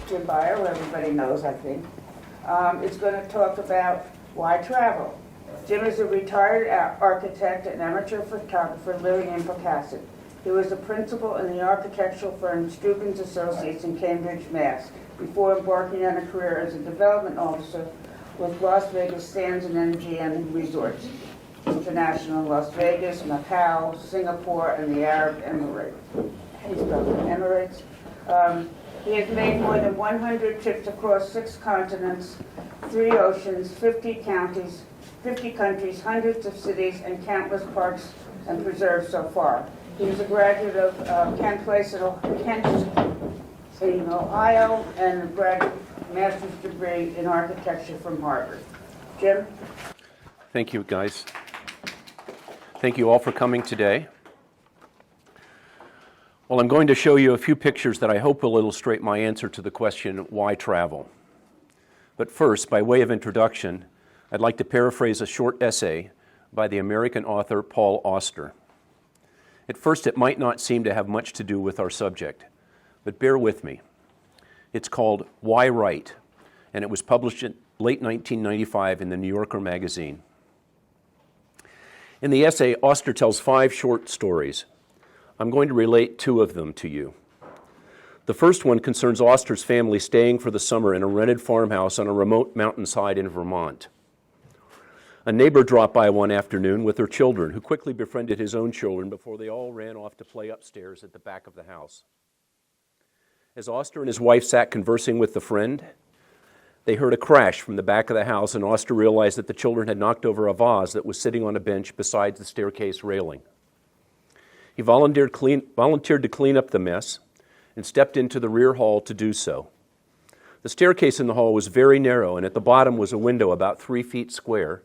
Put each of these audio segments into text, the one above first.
Jim Beyer, who everybody knows, I think, is going to talk about why travel. Jim is a retired architect and amateur photographer living in Pocasset. He was a principal in the architectural firm Steuben's Associates in Cambridge, Mass., before embarking on a career as a development officer with Las Vegas Sands and MGM Resorts International in Las Vegas, Macau, Singapore, and the Arab Emirates. He has made more than 100 trips across 6 continents, 3 oceans, 50 counties, 50 countries, hundreds of cities, and countless parks and preserves so far. He is a graduate of Kent Place in Ohio and a graduate master's degree in architecture from Harvard. Jim? Thank you, guys. Thank you all for coming today. Well, I'm going to show you a few pictures that I hope will illustrate my answer to the question, why travel? But first, by way of introduction, I'd like to paraphrase a short essay by the American author Paul Auster. At first, it might not seem to have much to do with our subject, but bear with me. It's called Why Write? And it was published in late 1995 in the New Yorker magazine. In the essay, Auster tells 5 short stories. I'm going to relate 2 of them to you. The first one concerns Auster's family staying for the summer in a rented farmhouse on a remote mountainside in Vermont. A neighbor dropped by one afternoon with her children, who quickly befriended his own children before they all ran off to play upstairs at the back of the house. As Auster and his wife sat conversing with the friend, they heard a crash from the back of the house, and Auster realized that the children had knocked over a vase that was sitting on a bench beside the staircase railing. He volunteered to clean up the mess and stepped into the rear hall to do so. The staircase in the hall was very narrow, and at the bottom was a window about 3 feet square,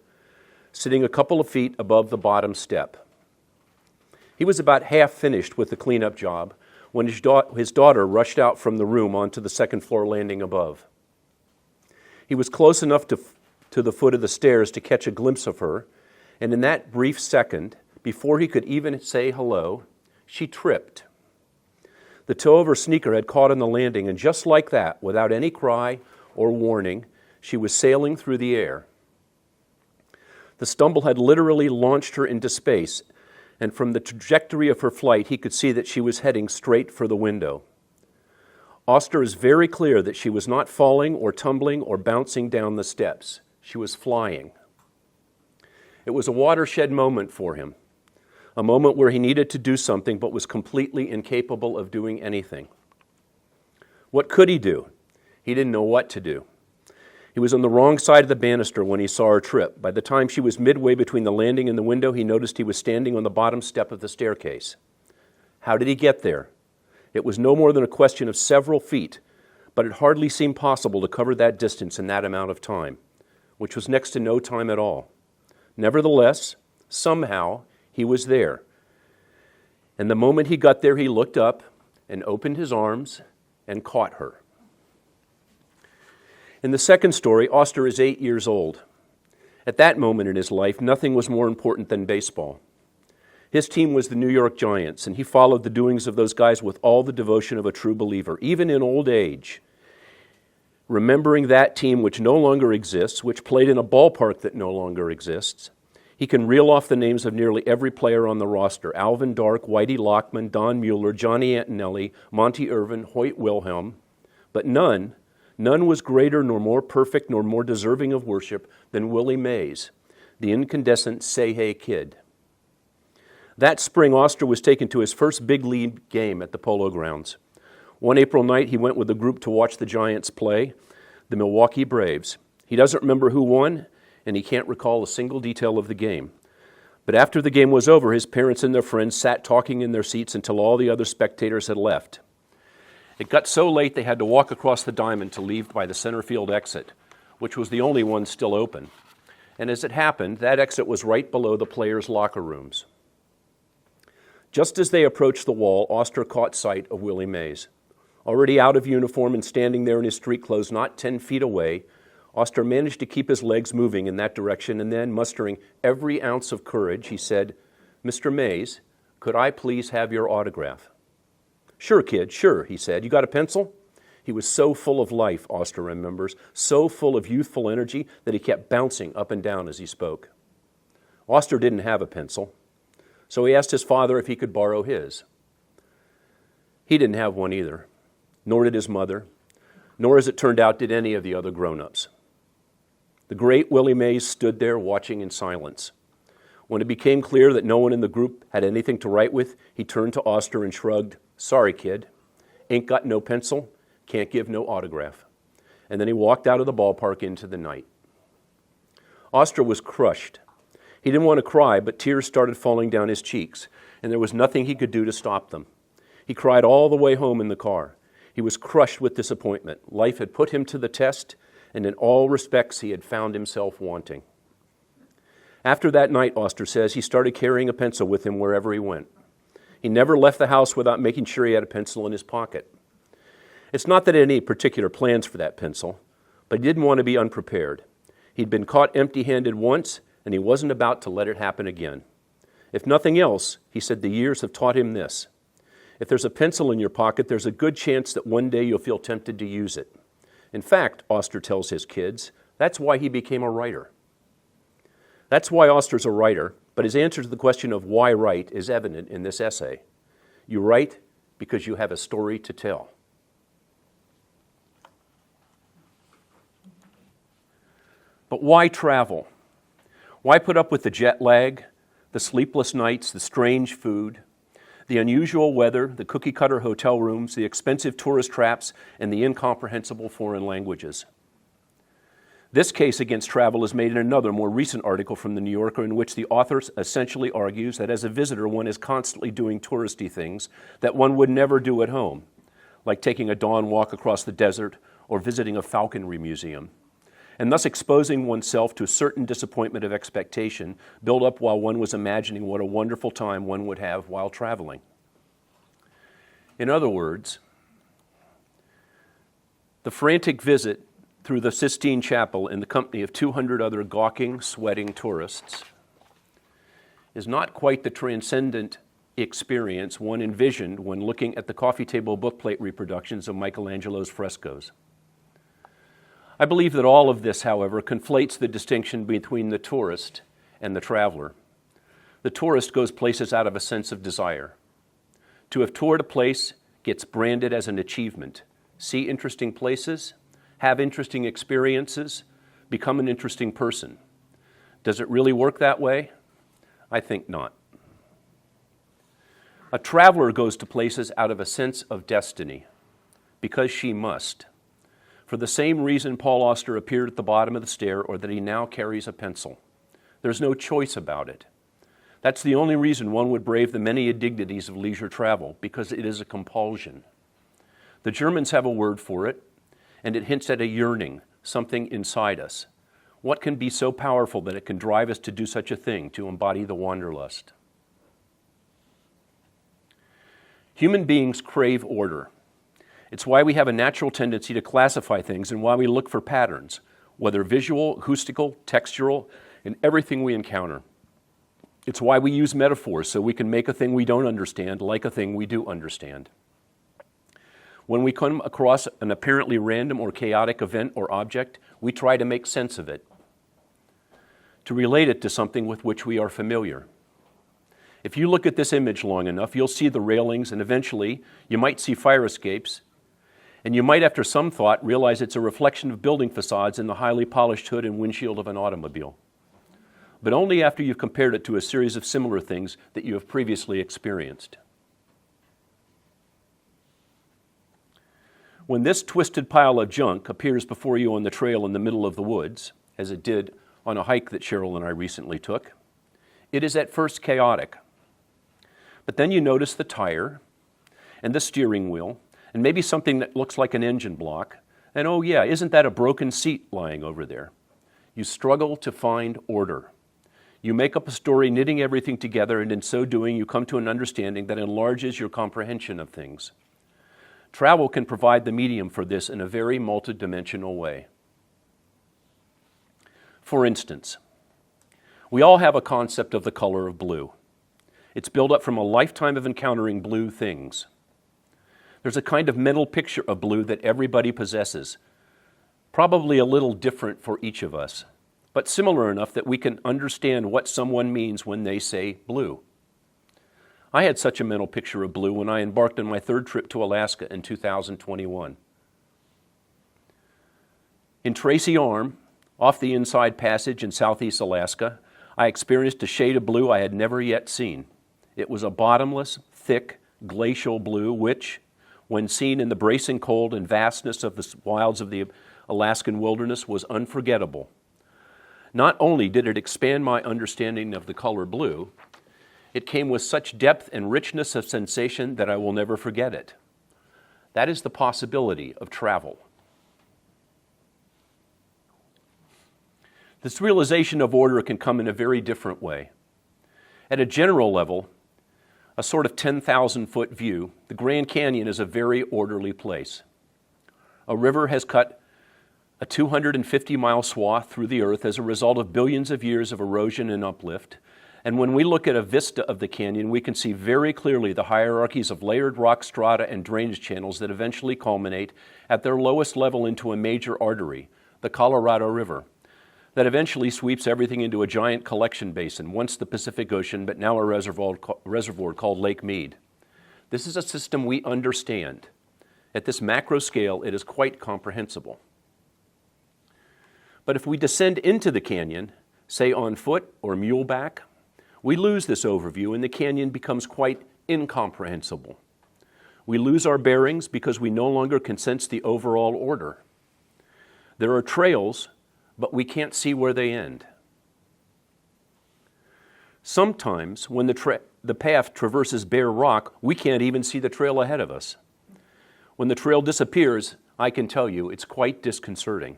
sitting a couple of feet above the bottom step. He was about half finished with the cleanup job when his daughter rushed out from the room onto the second-floor landing above. He was close enough to the foot of the stairs to catch a glimpse of her, and in that brief second, before he could even say hello, she tripped. The toe of her sneaker had caught on the landing, and just like that, without any cry or warning, she was sailing through the air. The stumble had literally launched her into space, and from the trajectory of her flight, he could see that she was heading straight for the window. Auster is very clear that she was not falling or tumbling or bouncing down the steps. She was flying. It was a watershed moment for him, a moment where he needed to do something but was completely incapable of doing anything. What could he do? He didn't know what to do. He was on the wrong side of the banister when he saw her trip. By the time she was midway between the landing and the window, he noticed he was standing on the bottom step of the staircase. How did he get there? It was no more than a question of several feet, but it hardly seemed possible to cover that distance in that amount of time, which was next to no time at all. Nevertheless, somehow, he was there. And the moment he got there, he looked up and opened his arms and caught her. In the second story, Auster is 8 years old. At that moment in his life, nothing was more important than baseball. His team was the New York Giants, and he followed the doings of those guys with all the devotion of a true believer, even in old age. Remembering that team which no longer exists, which played in a ballpark that no longer exists, he can reel off the names of nearly every player on the roster: Alvin Dark, Whitey Lockman, Don Mueller, Johnny Antonelli, Monty Irvin, Hoyt Wilhelm, but none was greater nor more perfect nor more deserving of worship than Willie Mays, the incandescent say-hey kid. That spring, Auster was taken to his first big league game at the Polo Grounds. One April night, he went with a group to watch the Giants play, the Milwaukee Braves. He doesn't remember who won, and he can't recall a single detail of the game. But after the game was over, his parents and their friends sat talking in their seats until all the other spectators had left. It got so late they had to walk across the diamond to leave by the center field exit, which was the only one still open. And as it happened, that exit was right below the players' locker rooms. Just as they approached the wall, Auster caught sight of Willie Mays. Already out of uniform and standing there in his street clothes not 10 feet away, Auster managed to keep his legs moving in that direction, and then, mustering every ounce of courage, he said, "Mr. Mays, could I please have your autograph?" "Sure, kid, sure," he said. "You got a pencil?" He was so full of life, Auster remembers, so full of youthful energy that he kept bouncing up and down as he spoke. Auster didn't have a pencil, so he asked his father if he could borrow his. He didn't have one either, nor did his mother, nor, as it turned out, did any of the other grown-ups. The great Willie Mays stood there watching in silence. When it became clear that no one in the group had anything to write with, he turned to Auster and shrugged, "Sorry, kid. Ain't got no pencil, can't give no autograph." And then he walked out of the ballpark into the night. Auster was crushed. He didn't want to cry, but tears started falling down his cheeks, and there was nothing he could do to stop them. He cried all the way home in the car. He was crushed with disappointment. Life had put him to the test, and in all respects he had found himself wanting. After that night, Auster says, he started carrying a pencil with him wherever he went. He never left the house without making sure he had a pencil in his pocket. It's not that he had any particular plans for that pencil, but he didn't want to be unprepared. He'd been caught empty-handed once, and he wasn't about to let it happen again. If nothing else, he said the years have taught him this. If there's a pencil in your pocket, there's a good chance that one day you'll feel tempted to use it. In fact, Auster tells his kids, that's why he became a writer. That's why Auster's a writer, but his answer to the question of why write is evident in this essay. You write because you have a story to tell. But why travel? Why put up with the jet lag, the sleepless nights, the strange food, the unusual weather, the cookie-cutter hotel rooms, the expensive tourist traps, and the incomprehensible foreign languages? This case against travel is made in another, more recent article from the New Yorker, in which the author essentially argues that as a visitor one is constantly doing touristy things that one would never do at home, like taking a dawn walk across the desert or visiting a falconry museum, and thus exposing oneself to a certain disappointment of expectation built up while one was imagining what a wonderful time one would have while traveling. In other words, the frantic visit through the Sistine Chapel in the company of 200 other gawking, sweating tourists is not quite the transcendent experience one envisioned when looking at the coffee table bookplate reproductions of Michelangelo's frescoes. I believe that all of this, however, conflates the distinction between the tourist and the traveler. The tourist goes places out of a sense of desire. To have toured a place gets branded as an achievement. See interesting places, have interesting experiences, become an interesting person. Does it really work that way? I think not. A traveler goes to places out of a sense of destiny, because she must. For the same reason Paul Auster appeared at the bottom of the stair or that he now carries a pencil. There's no choice about it. That's the only reason one would brave the many indignities of leisure travel, because it is a compulsion. The Germans have a word for it, and it hints at a yearning, something inside us. What can be so powerful that it can drive us to do such a thing, to embody the wanderlust? Human beings crave order. It's why we have a natural tendency to classify things and why we look for patterns, whether visual, acoustical, textural, in everything we encounter. It's why we use metaphors so we can make a thing we don't understand like a thing we do understand. When we come across an apparently random or chaotic event or object, we try to make sense of it, to relate it to something with which we are familiar. If you look at this image long enough, you'll see the railings, and eventually you might see fire escapes, and you might, after some thought, realize it's a reflection of building facades in the highly polished hood and windshield of an automobile. But only after you've compared it to a series of similar things that you have previously experienced. When this twisted pile of junk appears before you on the trail in the middle of the woods, as it did on a hike that Cheryl and I recently took, it is at first chaotic. But then you notice the tire and the steering wheel and maybe something that looks like an engine block, and oh yeah, isn't that a broken seat lying over there? You struggle to find order. You make up a story knitting everything together, and in so doing you come to an understanding that enlarges your comprehension of things. Travel can provide the medium for this in a very multidimensional way. For instance, we all have a concept of the color of blue. It's built up from a lifetime of encountering blue things. There's a kind of mental picture of blue that everybody possesses, probably a little different for each of us, but similar enough that we can understand what someone means when they say blue. I had such a mental picture of blue when I embarked on my third trip to Alaska in 2021. In Tracy Arm, off the Inside Passage in southeast Alaska, I experienced a shade of blue I had never yet seen. It was a bottomless, thick, glacial blue which, when seen in the bracing cold and vastness of the wilds of the Alaskan wilderness, was unforgettable. Not only did it expand my understanding of the color blue, it came with such depth and richness of sensation that I will never forget it. That is the possibility of travel. This realization of order can come in a very different way. At a general level, a sort of 10,000-foot view, the Grand Canyon is a very orderly place. A river has cut a 250-mile swath through the earth as a result of billions of years of erosion and uplift. And when we look at a vista of the canyon, we can see very clearly the hierarchies of layered rock strata and drainage channels that eventually culminate at their lowest level into a major artery, the Colorado River, that eventually sweeps everything into a giant collection basin, once the Pacific Ocean, but now a reservoir called Lake Mead. This is a system we understand. At this macro scale, it is quite comprehensible. But if we descend into the canyon, say on foot or muleback, we lose this overview and the canyon becomes quite incomprehensible. We lose our bearings because we no longer can sense the overall order. There are trails, but we can't see where they end. Sometimes when the path traverses bare rock, we can't even see the trail ahead of us. When the trail disappears, I can tell you it's quite disconcerting.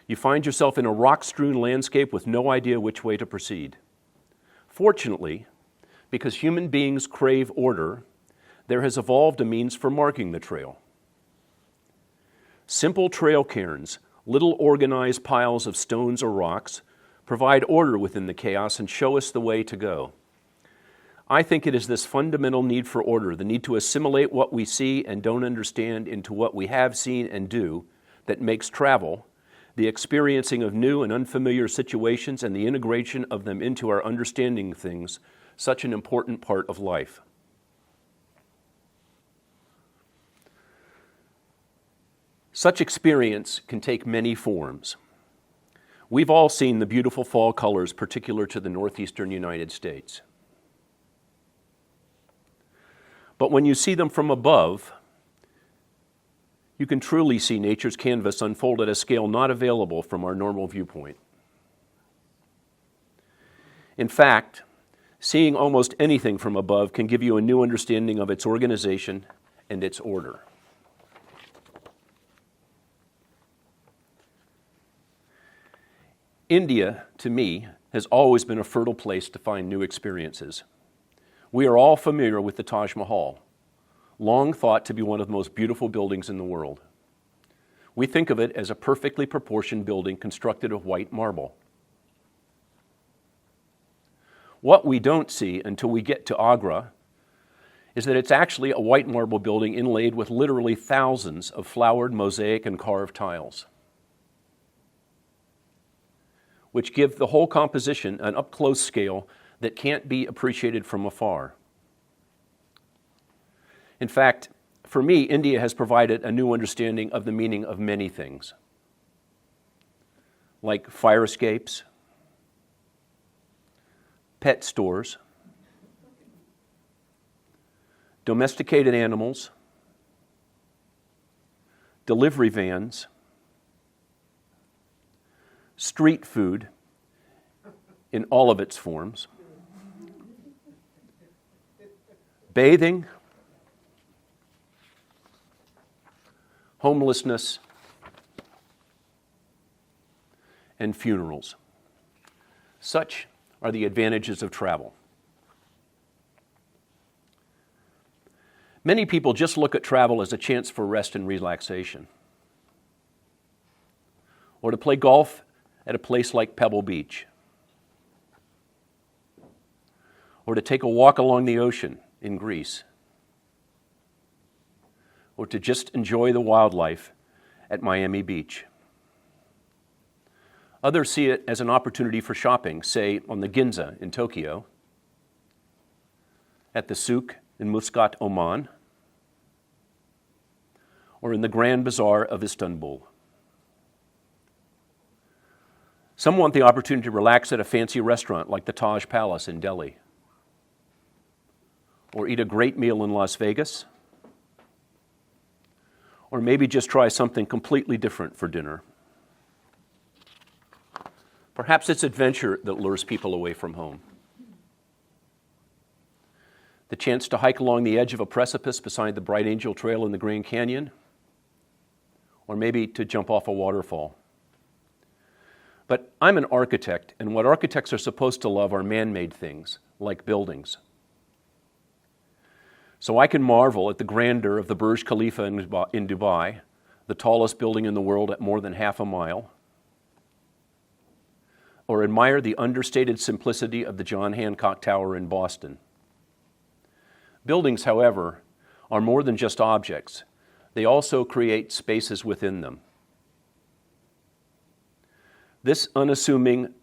You find yourself in a rock-strewn landscape with no idea which way to proceed. Fortunately, because human beings crave order, there has evolved a means for marking the trail. Simple trail cairns, little organized piles of stones or rocks, provide order within the chaos and show us the way to go. I think it is this fundamental need for order, the need to assimilate what we see and don't understand into what we have seen and do, that makes travel, the experiencing of new and unfamiliar situations and the integration of them into our understanding of things, such an important part of life. Such experience can take many forms. We've all seen the beautiful fall colors particular to the northeastern United States. But when you see them from above, you can truly see nature's canvas unfold at a scale not available from our normal viewpoint. In fact, seeing almost anything from above can give you a new understanding of its organization and its order. India, to me, has always been a fertile place to find new experiences. We are all familiar with the Taj Mahal, long thought to be one of the most beautiful buildings in the world. We think of it as a perfectly proportioned building constructed of white marble. What we don't see until we get to Agra is that it's actually a white marble building inlaid with literally thousands of flowered mosaic and carved tiles, which give the whole composition an up-close scale that can't be appreciated from afar. In fact, for me, India has provided a new understanding of the meaning of many things, like fire escapes, pet stores, domesticated animals, delivery vans, street food in all of its forms, bathing, homelessness, and funerals. Such are the advantages of travel. Many people just look at travel as a chance for rest and relaxation, or to play golf at a place like Pebble Beach, or to take a walk along the ocean in Greece. or to just enjoy the wildlife at Miami Beach. Others see it as an opportunity for shopping, say on the Ginza in Tokyo, at the Souk in Muscat, Oman, or in the Grand Bazaar of Istanbul. Some want the opportunity to relax at a fancy restaurant like the Taj Palace in Delhi, or eat a great meal in Las Vegas, or maybe just try something completely different for dinner. Perhaps it's adventure that lures people away from home. The chance to hike along the edge of a precipice beside the Bright Angel Trail in the Grand Canyon, or maybe to jump off a waterfall. But I'm an architect, and what architects are supposed to love are man-made things, like buildings. So I can marvel at the grandeur of the Burj Khalifa in Dubai, the tallest building in the world at more than half a mile, or admire the understated simplicity of the John Hancock Tower in Boston. Buildings, however, are more than just objects. They also create spaces within them. This unassuming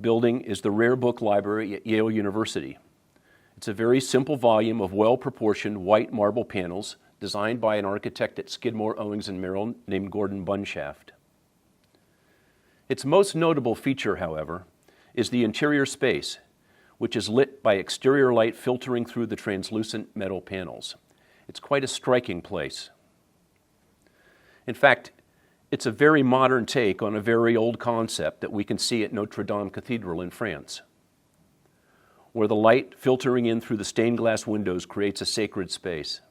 building is the Rare Book Library at Yale University. It's a very simple volume of well-proportioned white marble panels designed by an architect at Skidmore, Owings & Merrill named Gordon Bunshaft. Its most notable feature, however, is the interior space, which is lit by exterior light filtering through the translucent metal panels. It's quite a striking place. In fact, it's a very modern take on a very old concept that we can see at Notre Dame Cathedral in France, where the light filtering in through the stained glass windows creates a sacred space.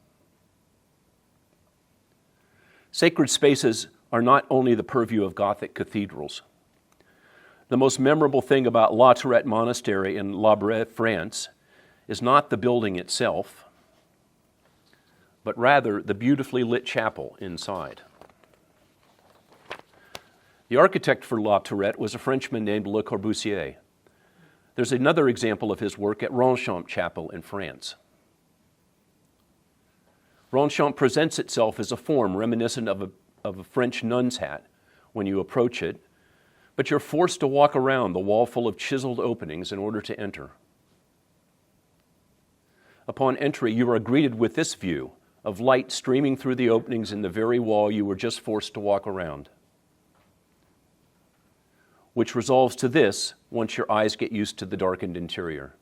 Sacred spaces are not only the purview of Gothic cathedrals. The most memorable thing about La Tourette Monastery in La Bréve, France, is not the building itself, but rather the beautifully lit chapel inside. The architect for La Tourette was a Frenchman named Le Corbusier. There's another example of his work at Ronchamp Chapel in France. Ronchamp presents itself as a form reminiscent of a French nun's hat when you approach it, but you're forced to walk around the wall full of chiseled openings in order to enter. Upon entry, you are greeted with this view of light streaming through the openings in the very wall you were just forced to walk around, which resolves to this once your eyes get used to the darkened interior.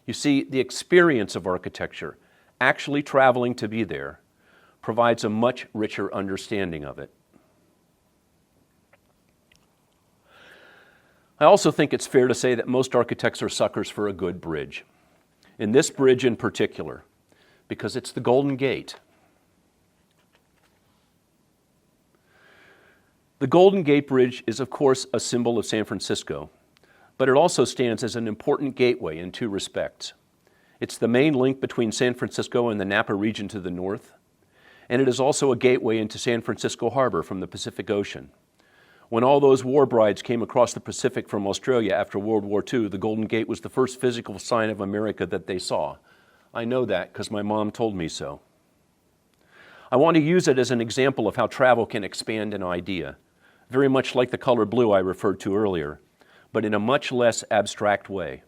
You see, the experience of architecture, actually traveling to be there, provides a much richer understanding of it. I also think it's fair to say that most architects are suckers for a good bridge. In this bridge in particular, because it's the Golden Gate. The Golden Gate Bridge is, of course, a symbol of San Francisco, but it also stands as an important gateway in two respects. It's the main link between San Francisco and the Napa region to the north, and it is also a gateway into San Francisco Harbor from the Pacific Ocean. When all those war brides came across the Pacific from Australia after World War II, the Golden Gate was the first physical sign of America that they saw. I know that because my mom told me so. I want to use it as an example of how travel can expand an idea, very much like the color blue I referred to earlier, but in a much less abstract way.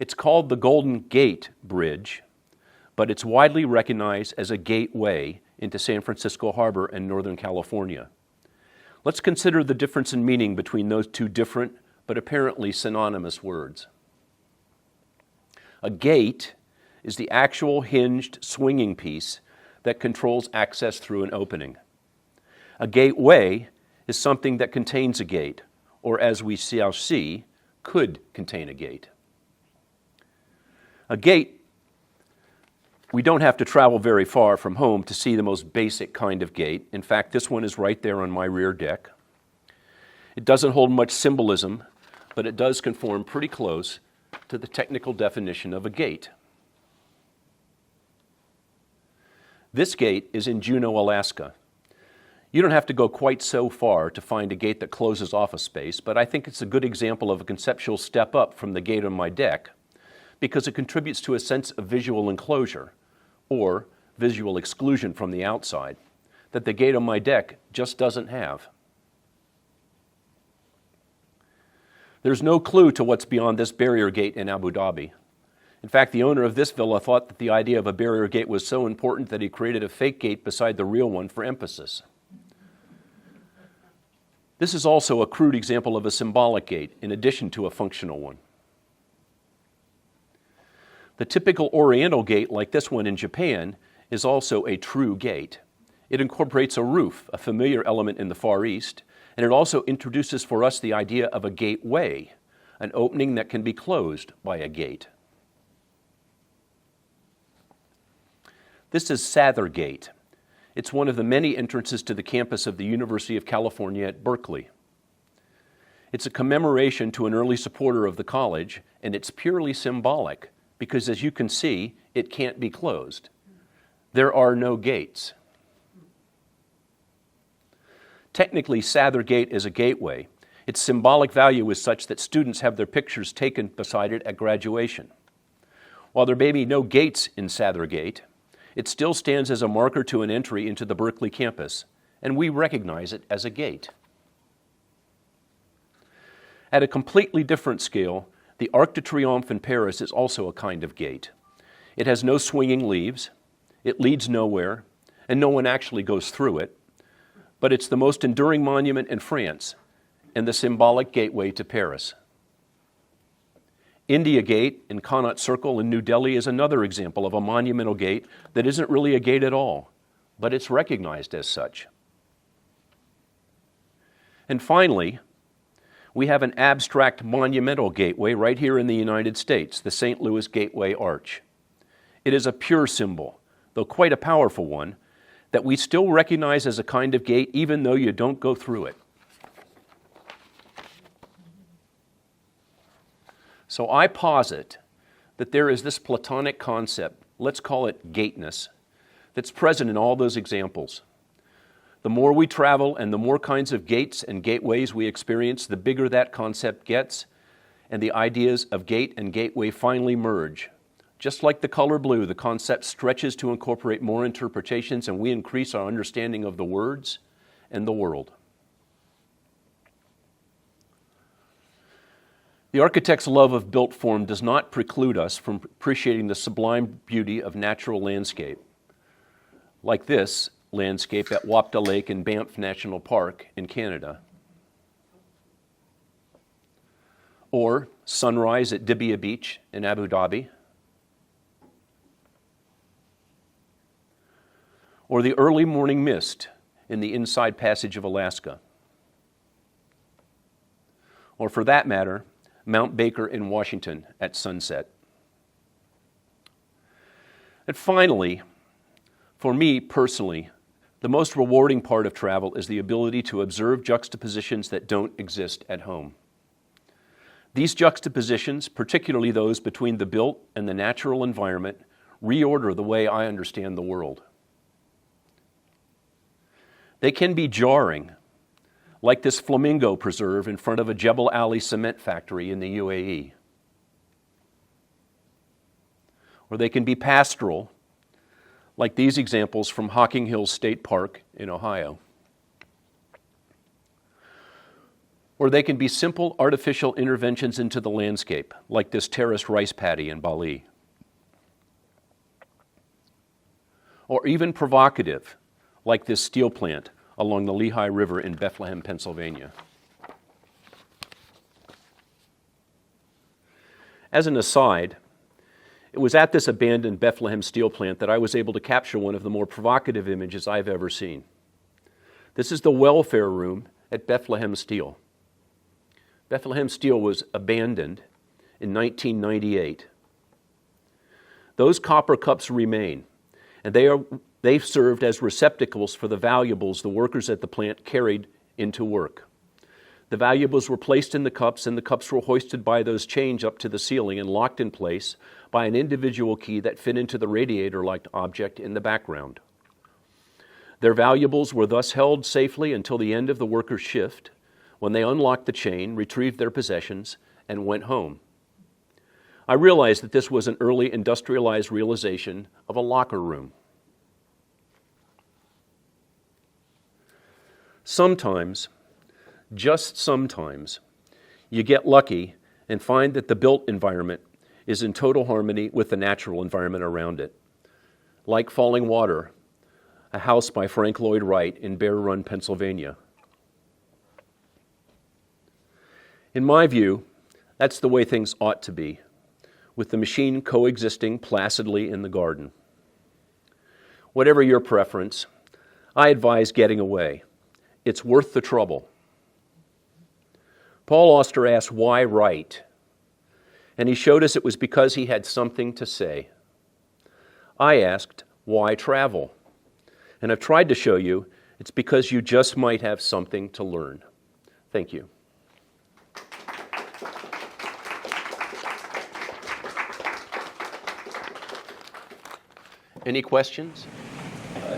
It's called the Golden Gate Bridge, but it's widely recognized as a gateway into San Francisco Harbor and Northern California. Let's consider the difference in meaning between those two different but apparently synonymous words. A gate is the actual hinged swinging piece that controls access through an opening. A gateway is something that contains a gate, or as we shall see, could contain a gate. A gate, we don't have to travel very far from home to see the most basic kind of gate. In fact, this one is right there on my rear deck. It doesn't hold much symbolism, but it does conform pretty close to the technical definition of a gate. This gate is in Juneau, Alaska. You don't have to go quite so far to find a gate that closes off a space, but I think it's a good example of a conceptual step up from the gate on my deck because it contributes to a sense of visual enclosure, or visual exclusion from the outside that the gate on my deck just doesn't have. There's no clue to what's beyond this barrier gate in Abu Dhabi. In fact, the owner of this villa thought that the idea of a barrier gate was so important that he created a fake gate beside the real one for emphasis. This is also a crude example of a symbolic gate in addition to a functional one. The typical Oriental gate, like this one in Japan, is also a true gate. It incorporates a roof, a familiar element in the Far East, and it also introduces for us the idea of a gateway, an opening that can be closed by a gate. This is Sather Gate. It's one of the many entrances to the campus of the University of California at Berkeley. It's a commemoration to an early supporter of the college, and it's purely symbolic because, as you can see, it can't be closed. There are no gates. Technically, Sather Gate is a gateway. Its symbolic value is such that students have their pictures taken beside it at graduation. While there may be no gates in Sather Gate, it still stands as a marker to an entry into the Berkeley campus, and we recognize it as a gate. At a completely different scale, the Arc de Triomphe in Paris is also a kind of gate. It has no swinging leaves, it leads nowhere, and no one actually goes through it, but it's the most enduring monument in France and the symbolic gateway to Paris. India Gate in Connaught Circle in New Delhi is another example of a monumental gate that isn't really a gate at all, but it's recognized as such. And finally, we have an abstract monumental gateway right here in the United States, the St. Louis Gateway Arch. It is a pure symbol, though quite a powerful one, that we still recognize as a kind of gate even though you don't go through it. So I posit that there is this Platonic concept, let's call it gateness, that's present in all those examples. The more we travel and the more kinds of gates and gateways we experience, the bigger that concept gets, and the ideas of gate and gateway finally merge. Just like the color blue, the concept stretches to incorporate more interpretations, and we increase our understanding of the words and the world. The architect's love of built form does not preclude us from appreciating the sublime beauty of natural landscape, like this landscape at Wapta Lake in Banff National Park in Canada, or sunrise at Dibia Beach in Abu Dhabi, or the early morning mist in the Inside Passage of Alaska, or for that matter, Mount Baker in Washington at sunset. And finally, for me personally, the most rewarding part of travel is the ability to observe juxtapositions that don't exist at home. These juxtapositions, particularly those between the built and the natural environment, reorder the way I understand the world. They can be jarring, like this flamingo preserve in front of a Jebel Ali cement factory in the UAE. Or they can be pastoral, like these examples from Hocking Hills State Park in Ohio. Or they can be simple artificial interventions into the landscape, like this terraced rice paddy in Bali. Or even provocative, like this steel plant along the Lehigh River in Bethlehem, Pennsylvania. As an aside, it was at this abandoned Bethlehem steel plant that I was able to capture one of the more provocative images I've ever seen. This is the welfare room at Bethlehem Steel. Bethlehem Steel was abandoned in 1998. Those copper cups remain, and they've served as receptacles for the valuables the workers at the plant carried into work. The valuables were placed in the cups, and the cups were hoisted by those chains up to the ceiling and locked in place by an individual key that fit into the radiator-like object in the background. Their valuables were thus held safely until the end of the workers' shift, when they unlocked the chain, retrieved their possessions, and went home. I realized that this was an early industrialized realization of a locker room. Sometimes, just sometimes, you get lucky and find that the built environment is in total harmony with the natural environment around it. Like Falling Water, a house by Frank Lloyd Wright in Bear Run, Pennsylvania. In my view, that's the way things ought to be, with the machine coexisting placidly in the garden. Whatever your preference, I advise getting away. It's worth the trouble. Paul Auster asked, why write? And he showed us it was because he had something to say. I asked, why travel? And I've tried to show you it's because you just might have something to learn. Thank you. Any questions?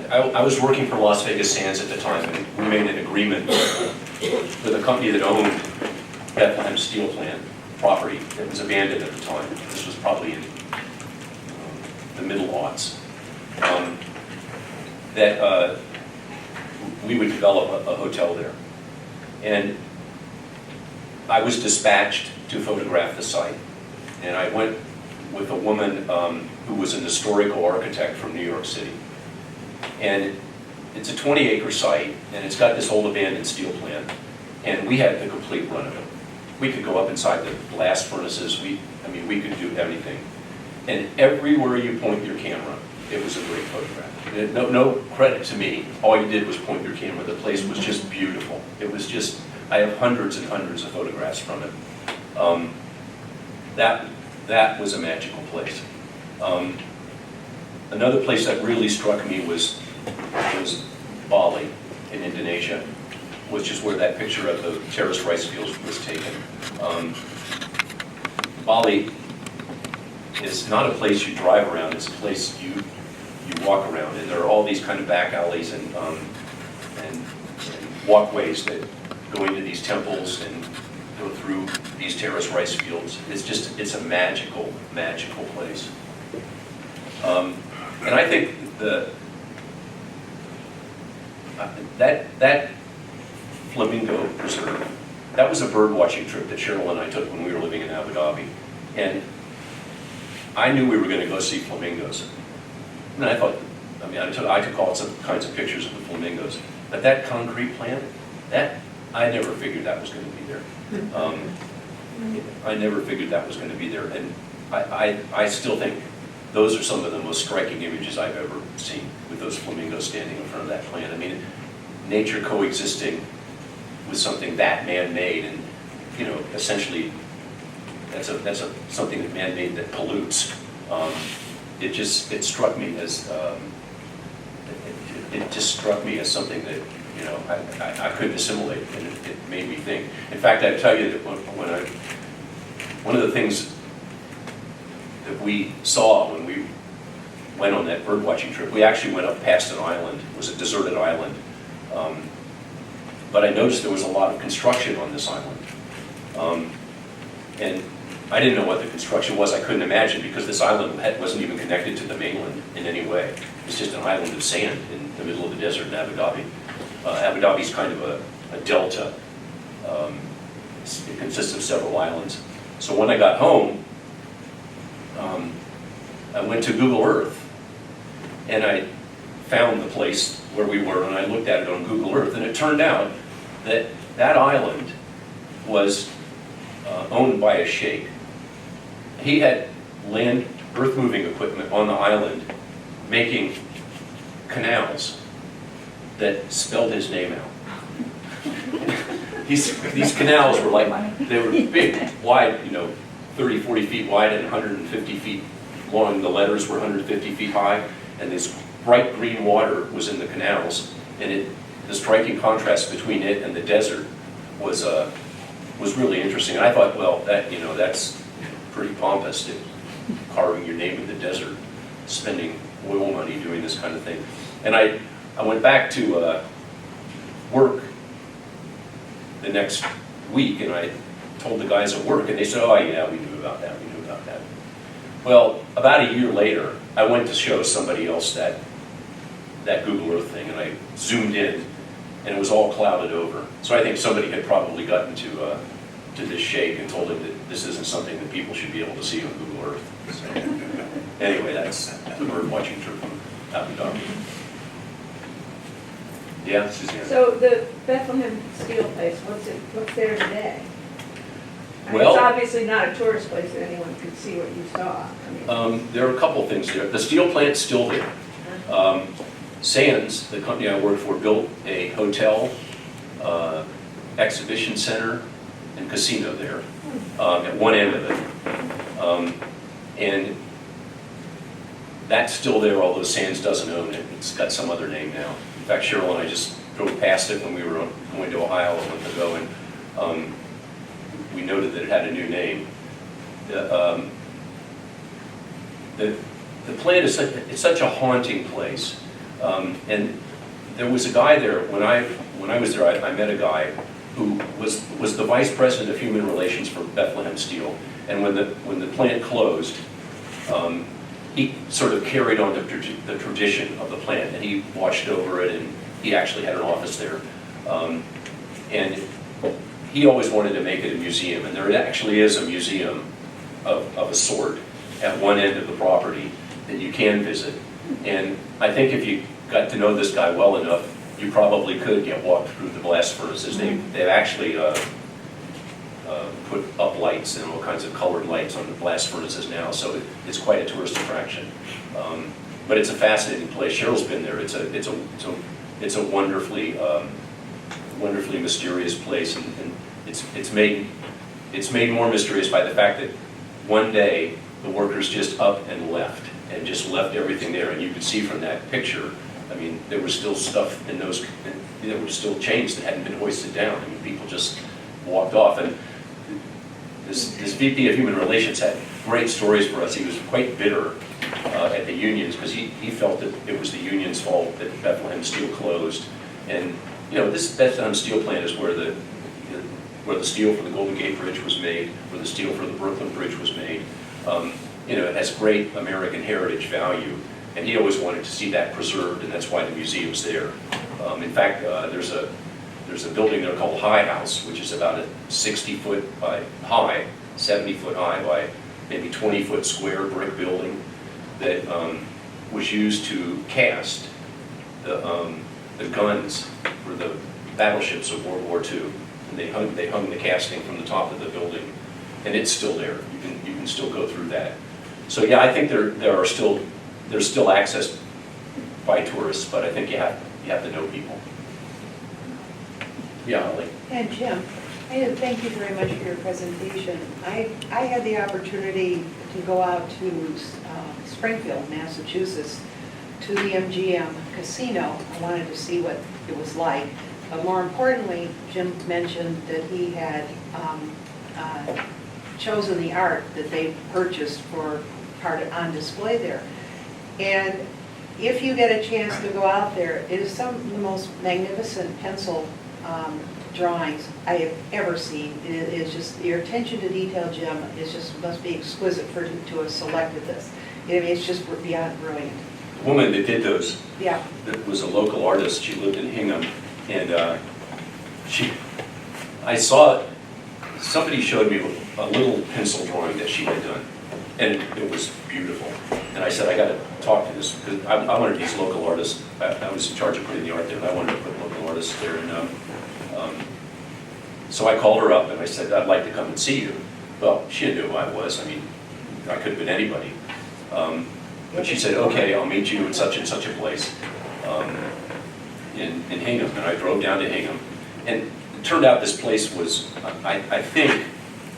I was working for Las Vegas Sands at the time, and we made an agreement with a company that owned Bethlehem Steel Plant property that was abandoned at the time. This was probably in the middle aughts. That we would develop a hotel there. And I was dispatched to photograph the site. And I went with a woman who was an historical architect from New York City. And it's a 20-acre site, and it's got this old abandoned steel plant, and we had the complete run of it. We could go up inside the blast furnaces. We could do anything. And everywhere you point your camera, it was a great photograph. No credit to me. All you did was point your camera. The place was just beautiful. It was just, I have hundreds and hundreds of photographs from it. That was a magical place. Another place that really struck me was Bali in Indonesia, which is where that picture of the terraced rice fields was taken. Bali is not a place you drive around, it's a place you walk around, and there are all these kind of back alleys and walkways that go into these temples and go through these terraced rice fields. It's a magical, magical place. And I think that flamingo preserve, that was a bird watching trip that Cheryl and I took when we were living in Abu Dhabi. And I knew we were going to go see flamingos. And I thought, I took all kinds of pictures of the flamingos. But that concrete plant, I never figured that was going to be there. I never figured that was going to be there. And I still think those are some of the most striking images I've ever seen, with those flamingos standing in front of that plant. I mean, nature coexisting with something that man-made, and essentially that's something that man-made that pollutes. It struck me as it just struck me as something that I couldn't assimilate, and it made me think. In fact, I tell you that one of the things that we saw when we went on that bird watching trip, we actually went up past an island. It was a deserted island. But I noticed there was a lot of construction on this island. And I didn't know what the construction was. I couldn't imagine, because this island wasn't even connected to the mainland in any way. It's just an island of sand in the middle of the desert in Abu Dhabi. Abu Dhabi's kind of a delta. It consists of several islands. So when I got home, I went to Google Earth, and I found the place where we were, and I looked at it on Google Earth, and it turned out that that island was owned by a sheikh. He had land earth-moving equipment on the island making canals that spelled his name out. These canals were they were big, wide, 30, 40 feet wide and 150 feet long. The letters were 150 feet high, and this bright green water was in the canals, and the striking contrast between it and the desert was really interesting. And I thought, well, that's pretty pompous, carving your name in the desert, spending oil money doing this kind of thing. And I went back to work the next week, and I told the guys at work, and they said, oh yeah, we knew about that. Well, about a year later, I went to show somebody else that Google Earth thing, and I zoomed in, and it was all clouded over. So I think somebody had probably gotten to this shape and told him that this isn't something that people should be able to see on Google Earth. So, anyway, that's the bird watching trip from Abu Dhabi. Yeah, Suzanne? So the Bethlehem Steel place, what's there today? I mean, Well- it's obviously not a tourist place that anyone could see what you saw. I mean, There are a couple of things there. The steel plant's still there. Sands, the company I work for, built a hotel, exhibition center, and casino there at one end of it. And that's still there, although Sands doesn't own it. It's got some other name now. In fact, Cheryl and I just drove past it when we were going to Ohio a month ago, and we noted that it had a new name. The plant is such a haunting place. And there was a guy there, when I was there, I met a guy who was the vice president of human relations for Bethlehem Steel. And when the plant closed, he sort of carried on the tradition of the plant, and he watched over it, and he actually had an office there. And he always wanted to make it a museum, and there actually is a museum of a sort at one end of the property that you can visit. And I think if you got to know this guy well enough, you probably could get walked through the blast furnaces. They've actually put up lights and all kinds of colored lights on the blast furnaces now, so it's quite a tourist attraction. But it's a fascinating place. Cheryl's been there. It's a wonderfully mysterious place, and it's made more mysterious by the fact that one day the workers just up and left everything there, and you could see from that picture. I mean, there was still stuff in those, there were still chains that hadn't been hoisted down. I mean, people just walked off. And this VP of Human Relations had great stories for us. He was quite bitter at the unions because he felt that it was the union's fault that Bethlehem Steel closed. And, you know, this Bethlehem Steel plant is where the steel for the Golden Gate Bridge was made, where the steel for the Brooklyn Bridge was made. You know, it has great American heritage value. And he always wanted to see that preserved, and that's why the museum's there. In fact, there's a building there called High House, which is about a 60-foot by high, 70-foot high by maybe 20-foot square brick building that was used to cast the guns for the battleships of World War II. And they hung the casting from the top of the building, and it's still there. You can still go through that. So yeah, I think there's still access by tourists, but I think you have to know people. Yeah, Holly. And Jim, thank you very much for your presentation. I had the opportunity to go out to Springfield, Massachusetts, to the MGM casino. I wanted to see what it was like. But more importantly, Jim mentioned that he had chosen the art that they purchased for part on display there. And if you get a chance to go out there, it is some of the most magnificent pencil drawings I have ever seen. It is just, your attention to detail, Jim, is just, must be exquisite to have selected this. I mean, it's just beyond brilliant. The woman that did those, Yeah. that was a local artist. She lived in Hingham, and I saw, somebody showed me a little pencil drawing that she had done, and it was beautiful. And I said, I got to talk to this, because I wanted these local artists. I was in charge of putting the art there, and I wanted to put local artists there. And so I called her up, and I said, I'd like to come and see you. Well, she didn't know who I was. I mean, I could have been anybody. But she said, okay, I'll meet you in such and such a place in Hingham. And I drove down to Hingham. And it turned out this place was, I think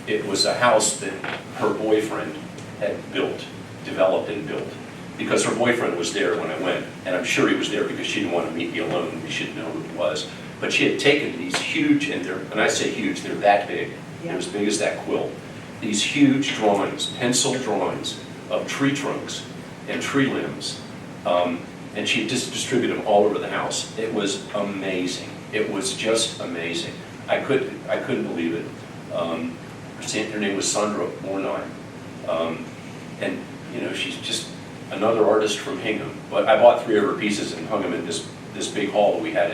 it was a house that her boyfriend had developed and built. Because her boyfriend was there when I went, and I'm sure he was there because she didn't want to meet me alone. We should know who he was. But she had taken these huge, and I say huge, they're that big. They're as big as that quilt. These huge drawings, pencil drawings of tree trunks and tree limbs, and she just distributed them all over the house. It was amazing. It was just amazing. I couldn't believe it. Her name was Sandra Bornheim. And you know, she's just another artist from Hingham. But I bought 3 of her pieces and hung them in this big hall that we had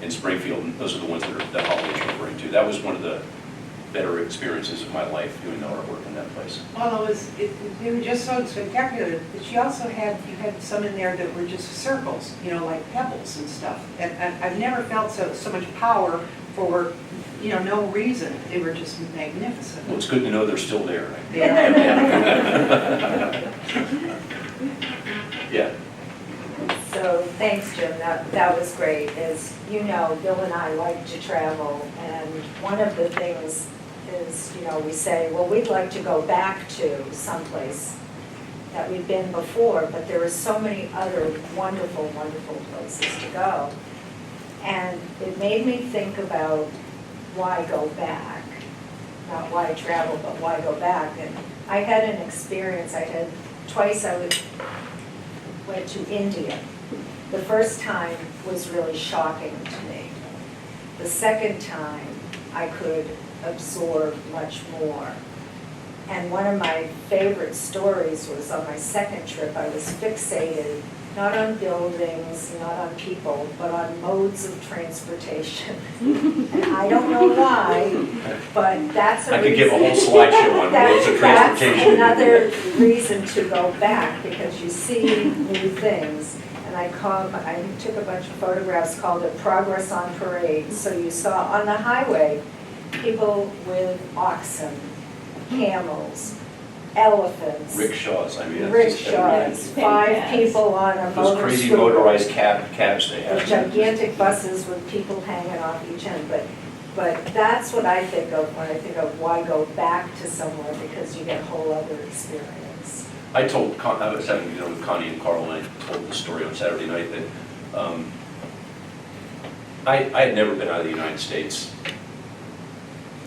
in Springfield, and those are the ones that Holly is referring to. That was one of the better experiences of my life, doing the artwork in that place. Well, they were just so spectacular. But you had some in there that were just circles, you know, like pebbles and stuff. And I've never felt so much power for, you know, no reason. They were just magnificent. Well, it's good to know they're still there. Yeah. So thanks, Jim. That was great. As you know, Bill and I like to travel, and one of the things is, you know, we say, well, we'd like to go back to someplace that we've been before, but there are so many other wonderful, wonderful places to go. And it made me think about why go back, not why travel, but why go back. And I had an experience. Twice I went to India. The first time was really shocking to me. The second time, I could absorb much more. And one of my favorite stories was on my second trip. I was fixated not on buildings, not on people, but on modes of transportation. And I don't know why, but that's a reason. I could give a whole slideshow on modes of transportation. That's another reason to go back, because you see new things. And I took a bunch of photographs called it Progress on Parade. So you saw on the highway people with oxen, camels, elephants. Rickshaws, I mean. That's Rickshaws, 5 people on a those motor crazy scooter. motorized cabs they have. Gigantic buses with people hanging off each end. But that's what I think of when I think of why go back to somewhere, because you get a whole other experience. I was having dinner with Connie and Carl, and I told the story on Saturday night that I had never been out of the United States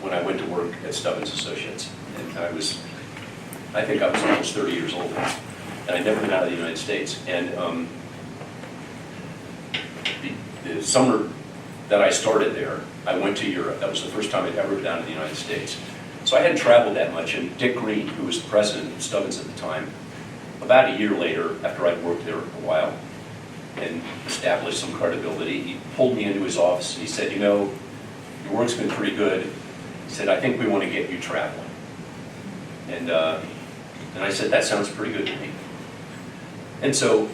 when I went to work at Stubbins Associates. And I think I was almost 30 years old, and I'd never been out of the United States. And the summer that I started there, I went to Europe. That was the first time I'd ever been out of the United States. So I hadn't traveled that much, and Dick Green, who was the president of Stubbins at the time, about a year later, after I'd worked there a while and established some credibility, he pulled me into his office and he said, you know, your work's been pretty good. He said, I think we want to get you traveling. And I said, that sounds pretty good to me. And so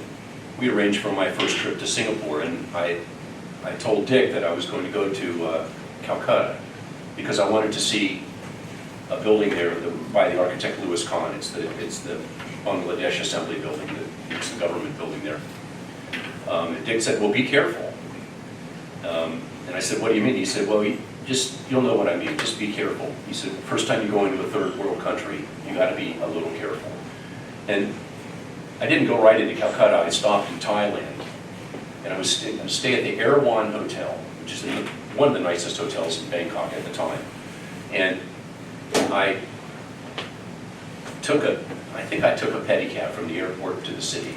we arranged for my first trip to Singapore, and I told Dick that I was going to go to Calcutta because I wanted to see a building there by the architect Louis Kahn. It's the Bangladesh Assembly Building. It's the government building there. And Dick said, well, be careful. And I said, what do you mean? He said, well, you'll know what I mean, just be careful. He said, first time you go into a third world country, you got to be a little careful. And I didn't go right into Calcutta. I stopped in Thailand, and I was staying at the Erewhon Hotel, which is one of the nicest hotels in Bangkok at the time. And I think I took a pedicab from the airport to the city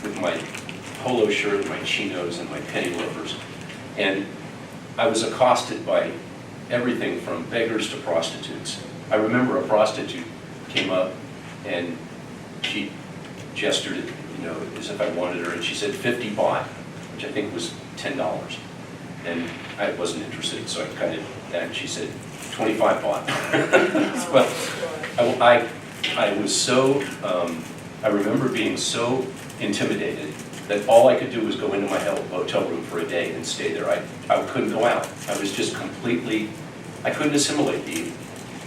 with my polo shirt, my chinos, and my penny loafers. And I was accosted by everything from beggars to prostitutes. I remember a prostitute came up and she gestured, you know, as if I wanted her, and she said 50 baht, which I think was $10. And I wasn't interested, so I kind of, and she said 25 baht. Well, I was so, I remember being so intimidated that all I could do was go into my hotel room for a day and stay there. I couldn't go out. I was just completely, I couldn't assimilate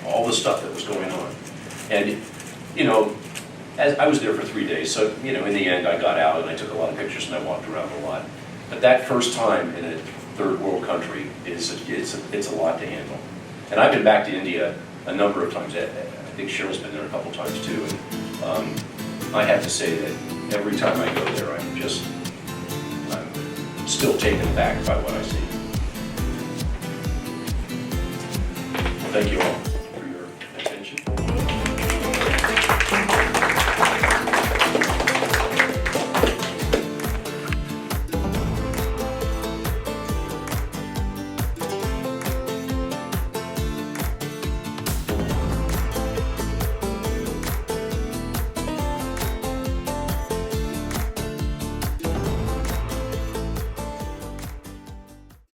all the stuff that was going on. And, you know, as I was there for 3 days, so, you know, in the end I got out and I took a lot of pictures and I walked around a lot. But that first time in a third world country it's a lot to handle. And I've been back to India a number of times. I think Cheryl's been there a couple times too. And I have to say that every time I go there, I'm still taken aback by what I see. Thank you all.